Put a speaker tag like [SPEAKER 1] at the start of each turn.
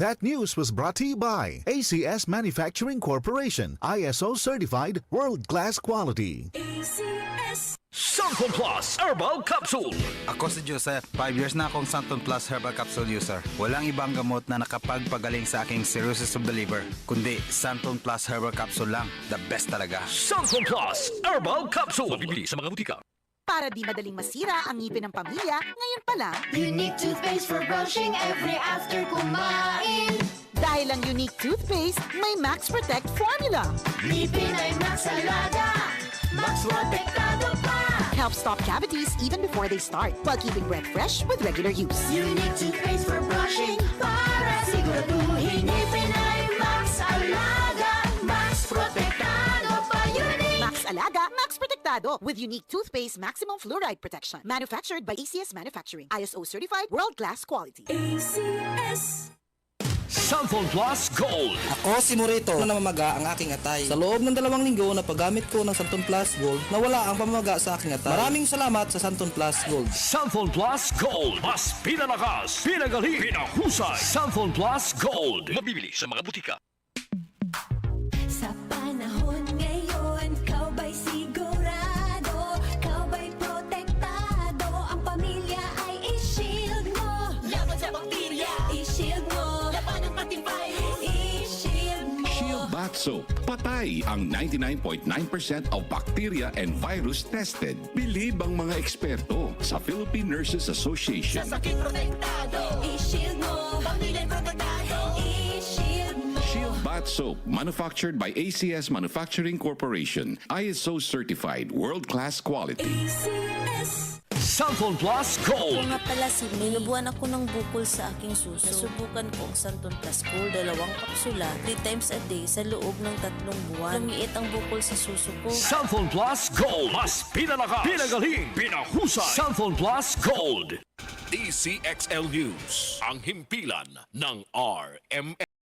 [SPEAKER 1] That news was brought to you by ACS Manufacturing Corporation, ISO certified, world-class quality.
[SPEAKER 2] Santon Plus Herbal Capsule.
[SPEAKER 3] Ako si Joseph, 5 years na akong Santon Plus Herbal Capsule user. Walang ibang gamot na nakapagpagaling sa aking cirrhosis of the liver, kundi Santon Plus Herbal Capsule lang. The best talaga.
[SPEAKER 2] Santon Plus Herbal Capsule. Mabibili sa mga butika.
[SPEAKER 4] Para di madaling masira ang ngipin ng pamilya, ngayon pa lang,
[SPEAKER 5] Unique toothpaste for brushing every after kumain.
[SPEAKER 4] dahil ang Unique toothpaste may Max Protect formula.
[SPEAKER 5] Ngipin ay Max Alaga, Max Protektado pa.
[SPEAKER 4] Helps stop cavities even before they start, while keeping breath fresh with regular use.
[SPEAKER 5] Unique toothpaste for brushing para siguraduhin ngipin ay Max Alaga, Max Protektado pa. Unique.
[SPEAKER 4] Max Alaga, Max Protectado with Unique toothpaste maximum fluoride protection. Manufactured by ACS Manufacturing, ISO certified, world-class quality.
[SPEAKER 2] Santon Plus Gold.
[SPEAKER 6] Ako si Morito na namamaga ang aking atay. Sa loob ng 2 linggo na paggamit ko ng Santon Plus Gold, nawala ang pamamaga sa aking atay. Maraming salamat sa Santon Plus Gold.
[SPEAKER 2] Santon Plus Gold. Mas pinalakas, pinagaling, pinahusay. Santon Plus Gold. Mabibili sa mga butika.
[SPEAKER 7] Sa panahon ngayon, kau ba'y sigurado? Kau ba'y protektado? Ang pamilya ay i-shield mo.
[SPEAKER 5] Laban sa bakterya,
[SPEAKER 7] I-shield mo.
[SPEAKER 5] laban ng pating virus.
[SPEAKER 7] I-shield mo.
[SPEAKER 8] Shield Bath Soap. Patay ang 99.9% of bacteria and virus tested. Bilib ang mga eksperto sa Philippine Nurses Association.
[SPEAKER 5] Sa sakit protektado,
[SPEAKER 7] I-shield mo.
[SPEAKER 5] pamilya'y protektado.
[SPEAKER 7] I-shield mo.
[SPEAKER 8] Shield Bath Soap, manufactured by ACS Manufacturing Corporation. ISO certified, world-class quality.
[SPEAKER 2] Santon Plus
[SPEAKER 9] Ako
[SPEAKER 2] Gold.
[SPEAKER 9] nga pala si May. Nabuhan ako ng bukol sa aking suso. Nasubukan ko ang Santon Plus Gold, 2 kapsula, 3 times a day sa loob ng 3 buwan. Lumiit ang bukol sa suso ko.
[SPEAKER 2] Santon Plus Gold. Mas pinalakas, pinagaling, pinahusay. Santon Plus Gold. DCXL News. Ang himpilan ng RMN.